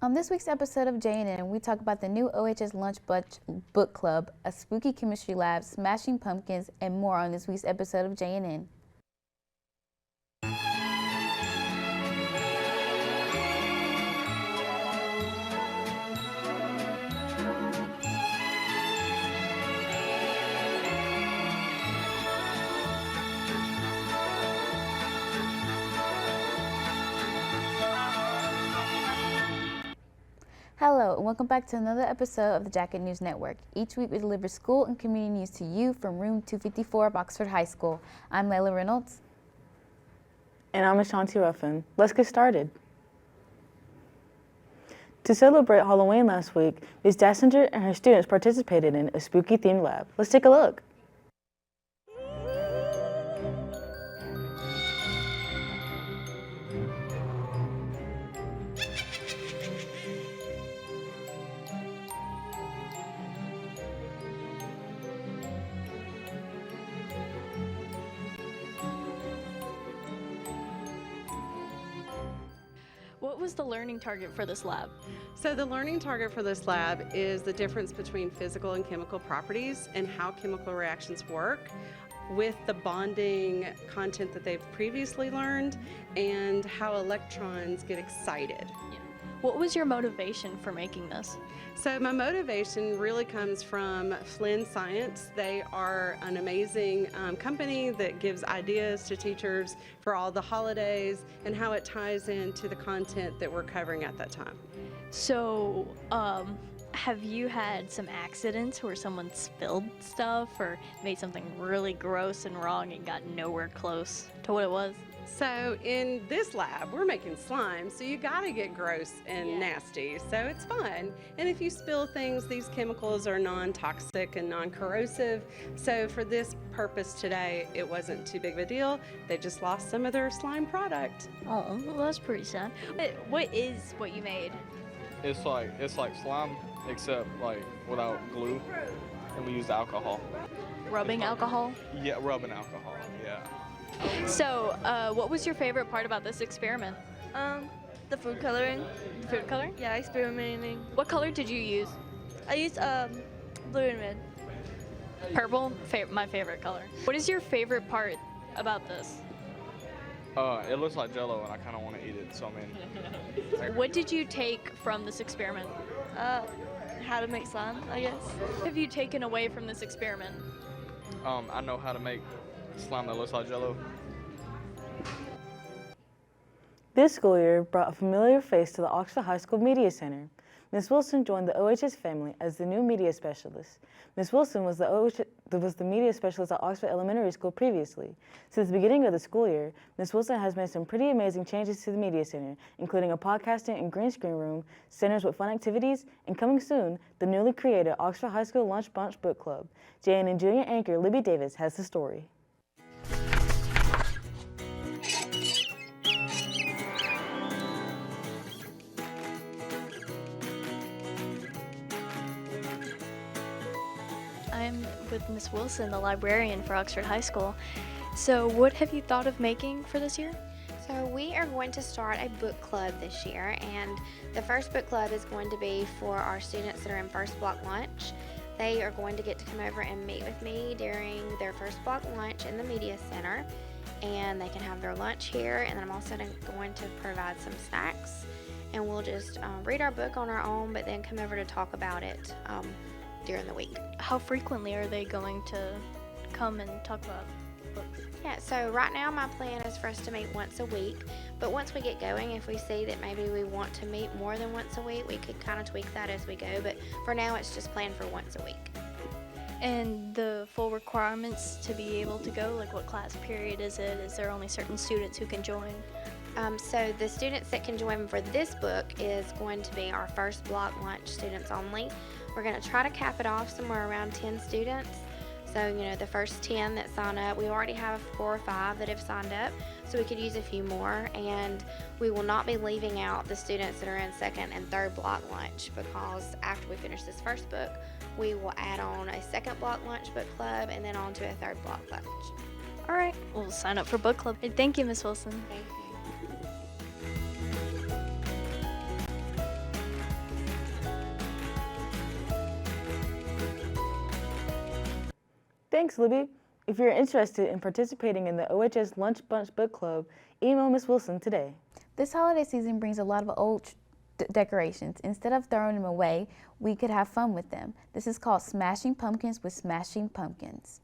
On this week's episode of J&N, we talk about the new OHS Lunch Bunch Book Club, a spooky chemistry lab, smashing pumpkins, and more on this week's episode of J&N. Hello, and welcome back to another episode of the Jacket News Network. Each week we deliver school and community news to you from room 254 of Oxford High School. I'm Layla Reynolds. And I'm Ashanti Ruffin. Let's get started. To celebrate Halloween last week, Ms. Dassinger and her students participated in a spooky themed lab. Let's take a look. What was the learning target for this lab? So the learning target for this lab is the difference between physical and chemical properties and how chemical reactions work with the bonding content that they've previously learned and how electrons get excited. What was your motivation for making this? So my motivation really comes from Flynn Science. They are an amazing company that gives ideas to teachers for all the holidays and how it ties into the content that we're covering at that time. So, have you had some accidents where someone spilled stuff or made something really gross and wrong and got nowhere close to what it was? So in this lab, we're making slime, so you gotta get gross and nasty, so it's fun. And if you spill things, these chemicals are non-toxic and non-corrosive, so for this purpose today, it wasn't too big of a deal. They just lost some of their slime product. Oh, well, that's pretty sad. What is what you made? It's like slime, except like without glue, and we use alcohol. Rubbing alcohol? Yeah, rubbing alcohol. Yeah. So, what was your favorite part about this experiment? The food coloring. Food coloring? Yeah, experimenting. What color did you use? I used blue and red. Purple? My favorite color. What is your favorite part about this? It looks like Jell-O, and I kind of want to eat it. So I mean. What did you take from this experiment? How to make slime, I guess. What have you taken away from this experiment? I know how to make slime that looks like Jell-O. This school year brought a familiar face to the Oxford High School Media Center. Ms. Wilson joined the OHS family as the new media specialist. Ms. Wilson was the media specialist at Oxford Elementary School previously. Since the beginning of the school year, Ms. Wilson has made some pretty amazing changes to the media center, including a podcasting and green screen room, centers with fun activities, and coming soon, the newly created Oxford High School Lunch Bunch Book Club. JNN Junior anchor Libby Davis has the story. I'm with Miss Wilson, the librarian for Oxford High School. So what have you thought of making for this year? So we are going to start a book club this year, and the first book club is going to be for our students that are in first block lunch. They are going to get to come over and meet with me during their first block lunch in the media center, and they can have their lunch here, and then I'm also going to provide some snacks, and we'll just read our book on our own, but then come over to talk about it during the week. How frequently are they going to come and talk about books? Yeah, so right now my plan is for us to meet once a week, but once we get going, if we see that maybe we want to meet more than once a week, we could kind of tweak that as we go, but for now it's just planned for once a week. And the full requirements to be able to go, like what class period is it? Is there only certain students who can join? So the students that can join for this book is going to be our first block lunch students only. We're going to try to cap it off somewhere around 10 students. So, the first 10 that sign up, we already have 4 or 5 that have signed up, so we could use a few more. And we will not be leaving out the students that are in second and third block lunch, because after we finish this first book, we will add on a second block lunch book club and then on to a third block lunch. All right, we'll sign up for book club. Thank you, Miss Wilson. Thank you. Thanks, Libby. If you're interested in participating in the OHS Lunch Bunch Book Club, email Miss Wilson today. This holiday season brings a lot of old decorations. Instead of throwing them away, we could have fun with them. This is called Smashing Pumpkins with Smashing Pumpkins.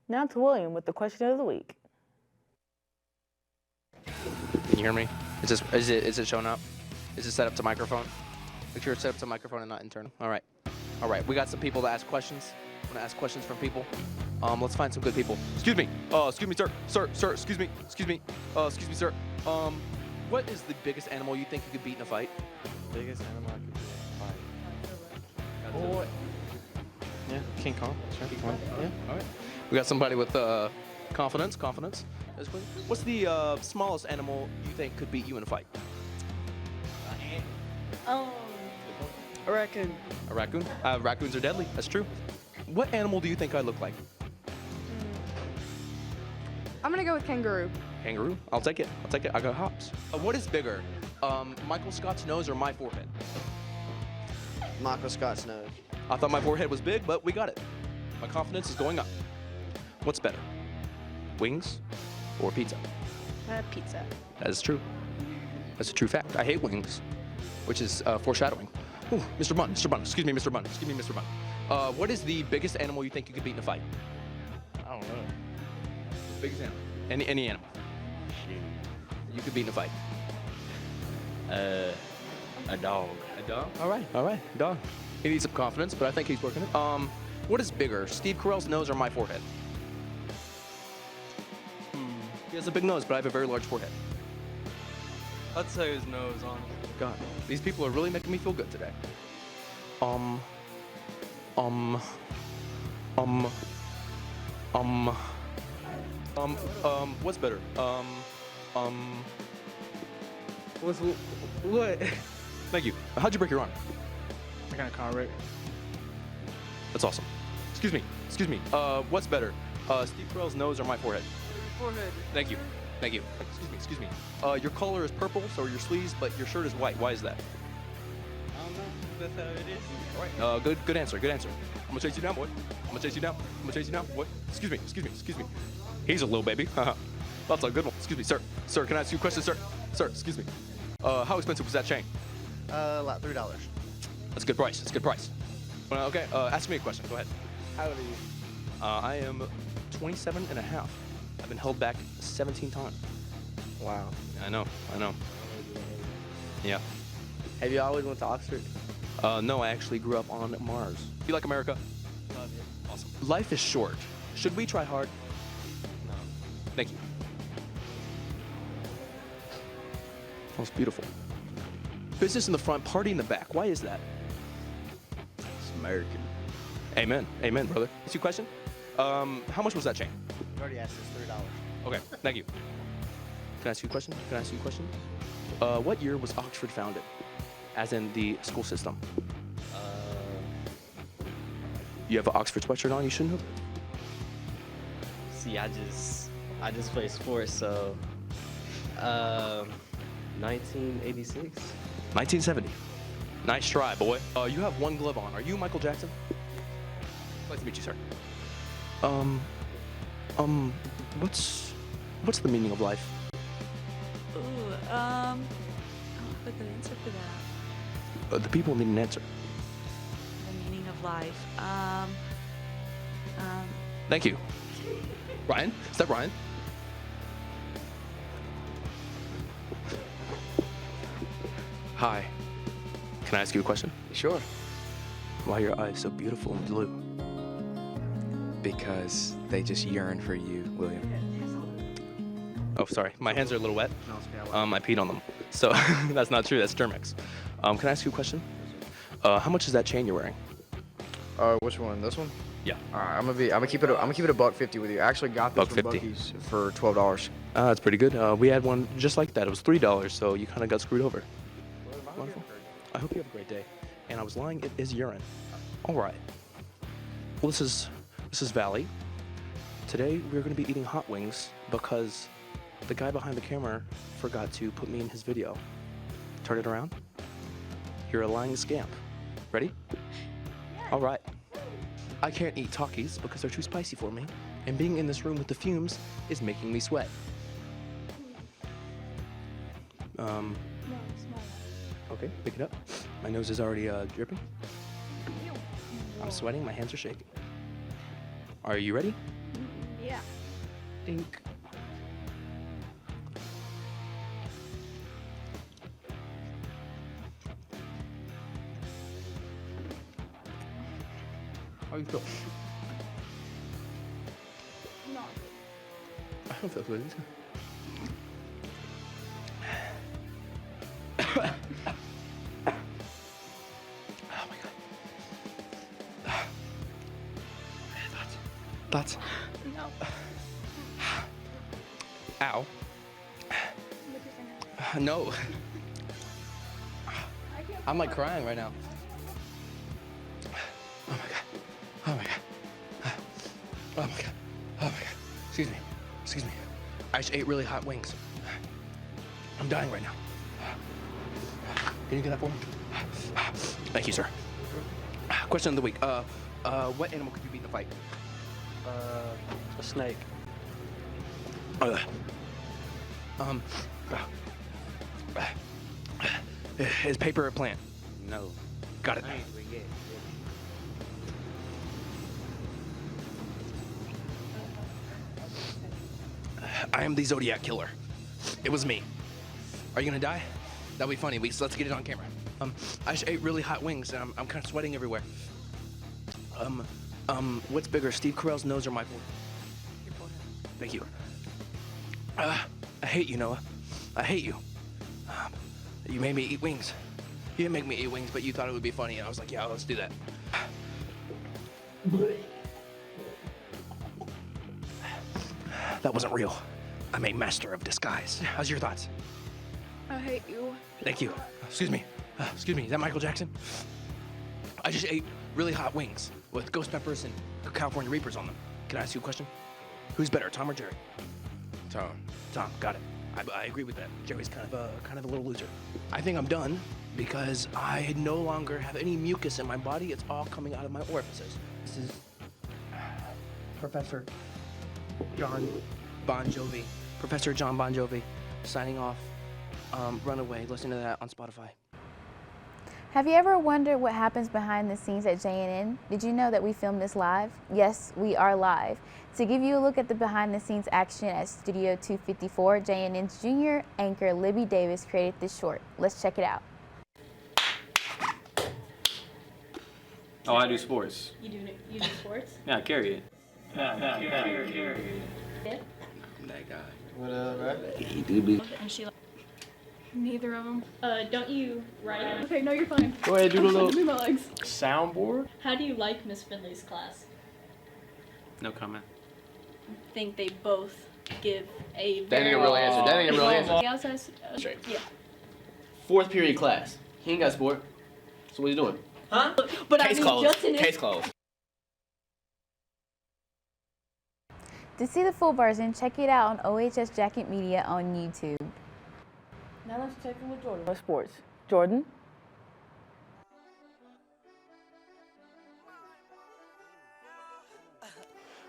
Now to William with the question of the week. Can you hear me? Is it showing up? Is it set up to microphone? Make sure it's set up to microphone and not internal. All right. We got some people to ask questions. I want to ask questions from people. Let's find some good people. Excuse me, sir. Excuse me, sir. What is the biggest animal you think you could beat in a fight? Biggest animal I could beat in a fight. Oh. Yeah, King Kong. Sure. Yeah. All right. We got somebody with confidence. What's the smallest animal you think could beat you in a fight? A raccoon. A raccoon? Raccoons are deadly. That's true. What animal do you think I look like? I'm gonna go with kangaroo. Kangaroo? I'll take it. I got hops. What is bigger, Michael Scott's nose or my forehead? Michael Scott's nose. I thought my forehead was big, but we got it. My confidence is going up. What's better, wings or pizza? Pizza. That is true. That's a true fact. I hate wings, which is foreshadowing. Ooh, Mr. Bunn. Excuse me, Mr. Bunn. What is the biggest animal you think you could beat in a fight? I don't know. Biggest animal. Any animal. You could beat in a fight. A dog. A dog? All right. Dog. He needs some confidence, but I think he's working it. What is bigger, Steve Carell's nose or my forehead? He has a big nose, but I have a very large forehead. I'd say his nose, honestly. God, these people are really making me feel good today. What's better? What? Thank you. How'd you break your arm? I got a car wreck. That's awesome. Excuse me. What's better? Steve Carell's nose or my forehead? Forehead. Thank you. Excuse me. Your color is purple, so are your sleeves, but your shirt is white. Why is that? I don't know. That's how it is. All right. Good answer. I'm gonna chase you down, boy. What? Excuse me. He's a little baby. That's a good one. Excuse me, sir. Sir, can I ask you a question, sir? Sir, excuse me. How expensive was that chain? Like $3. That's a good price. Okay, ask me a question. Go ahead. How old are you? I am 27 and a half. I've been held back 17 times. Wow. I know. Yeah. Have you always went to Oxford? No, I actually grew up on Mars. You like America? Love it. Awesome. Life is short. Should we try hard? No. Thank you. That's beautiful. Business in the front, party in the back. Why is that? It's American. Amen, brother. Ask you a question? How much was that chain? You already asked us $3. Okay, thank you. Can I ask you a question? What year was Oxford founded? As in the school system. You have an Oxford sweatshirt on. You shouldn't have. See, I just play sports, so 1986. 1970. Nice try, boy. You have one glove on. Are you Michael Jackson? Nice to meet you, sir. What's the meaning of life? Ooh, I don't have a good answer for that. The people need an answer. The meaning of life. Thank you. Ryan? Is that Ryan? Hi. Can I ask you a question? Sure. Why are your eyes so beautiful and blue? Because they just yearn for you, William. Oh, sorry. My hands are a little wet. I peed on them. So that's not true. That's Germex. Can I ask you a question? How much is that chain you're wearing? Which one? This one? Yeah. All right, I'm gonna keep it $1.50 with you. I actually got this from $1.50. Buc-ee's for $12. That's pretty good. We had one just like that. It was $3, so you kind of got screwed over. Wonderful. I hope you have a great day. And I was lying. It is urine. All right. Well, this is Valley. Today we're going to be eating hot wings because the guy behind the camera forgot to put me in his video. Turn it around. You're a lying scamp. Ready? All right. I can't eat Takis because they're too spicy for me, and being in this room with the fumes is making me sweat. Okay, pick it up. My nose is already dripping. I'm sweating, my hands are shaking. Are you ready? Yeah. Dink. How you feel? Not I don't feel good. Oh my god. Thoughts? No. Ow. No. I'm like crying right now. Oh my god. Oh my god. Oh my god. Oh my god. Excuse me. Excuse me. I just ate really hot wings. I'm dying right now. Can you get that for me? Thank you, sir. Question of the week. What animal could you beat in a fight? A snake. Is paper a plant? No. Got it. I am the Zodiac Killer. It was me. Are you gonna die? That'll be funny. Let's get it on camera. I just ate really hot wings and I'm kind of sweating everywhere. What's bigger, Steve Carell's nose or my forehead? Your forehead. Thank you. I hate you, Noah. I hate you. You made me eat wings. You didn't make me eat wings, but you thought it would be funny, and I was like, yeah, let's do that. That wasn't real. I'm a master of disguise. How's your thoughts? I hate you. Thank you. Excuse me. Excuse me. Is that Michael Jackson? I just ate really hot wings with ghost peppers and California Reapers on them. Can I ask you a question? Who's better, Tom or Jerry? Tom. Tom. Got it. I agree with that. Jerry's kind of a little loser. I think I'm done because I no longer have any mucus in my body. It's all coming out of my orifices. This is Professor John Bon Jovi. Professor John Bon Jovi signing off. Runaway. Listen to that on Spotify. Have you ever wondered what happens behind the scenes at JNN? Did you know that we film this live? Yes, we are live. To give you a look at the behind the scenes action at Studio 254, JNN's junior anchor Libby Davis created this short. Let's check it out. Oh, I do sports. You do sports? Yeah, I carry it. Yeah. That guy. What up, bro? He do be. And she neither of them. Don't you write? Okay, no, you're fine. Go ahead, do the little Move my legs. soundboard. How do you like Miss Finley's class? No comment. I think they both give a That ain't a real answer. That ain't a real answer. He also has, Straight. yeah. Fourth period class. He ain't got sport. So what you doing? But Case I mean, closed. just in his Case closed. To see the full version, check it out on OHS Jacket Media on YouTube. Now let's check in with Jordan with sports. Jordan?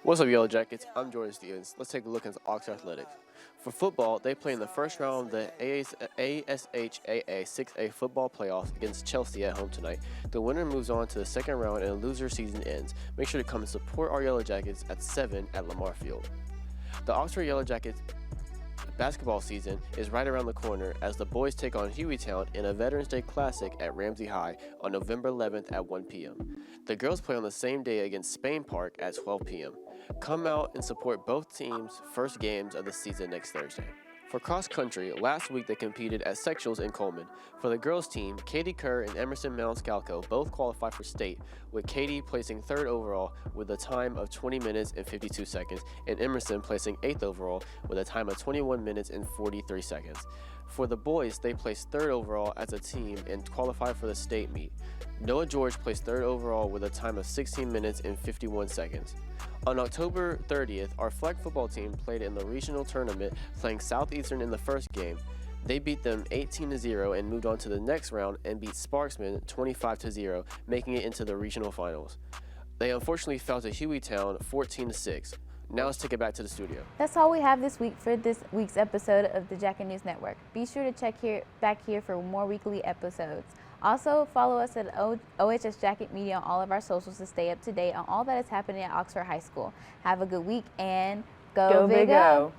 What's up, Yellow Jackets? I'm Jordan Stevens. Let's take a look into Oxford Athletics. For football, they play in the first round of the ASHAA 6A football playoffs against Chelsea at home tonight. The winner moves on to the second round and the loser season ends. Make sure to come and support our Yellow Jackets at 7 at Lamar Field. The Oxford Yellow Jackets basketball season is right around the corner as the boys take on Hueytown in a Veterans Day Classic at Ramsey High on November 11th at 1 p.m. The girls play on the same day against Spain Park at 12 p.m. Come out and support both teams' first games of the season next Thursday. For cross country, last week they competed at sectionals in Coleman. For the girls team, Katie Kerr and Emerson Manscalco both qualified for state, with Katie placing 3rd overall with a time of 20 minutes and 52 seconds, and Emerson placing 8th overall with a time of 21 minutes and 43 seconds. For the boys, they placed 3rd overall as a team and qualified for the state meet. Noah George placed 3rd overall with a time of 16 minutes and 51 seconds. On October 30th, our flag football team played in the regional tournament, playing Southeastern in the first game. They beat them 18-0 and moved on to the next round and beat Sparksman 25-0, making it into the regional finals. They unfortunately fell to Hueytown 14-6. Now let's take it back to the studio. That's all we have this week for this week's episode of the Jacket News Network. Be sure to check back here for more weekly episodes. Also, follow us at OHS Jacket Media on all of our socials to stay up to date on all that is happening at Oxford High School. Have a good week and go Big O!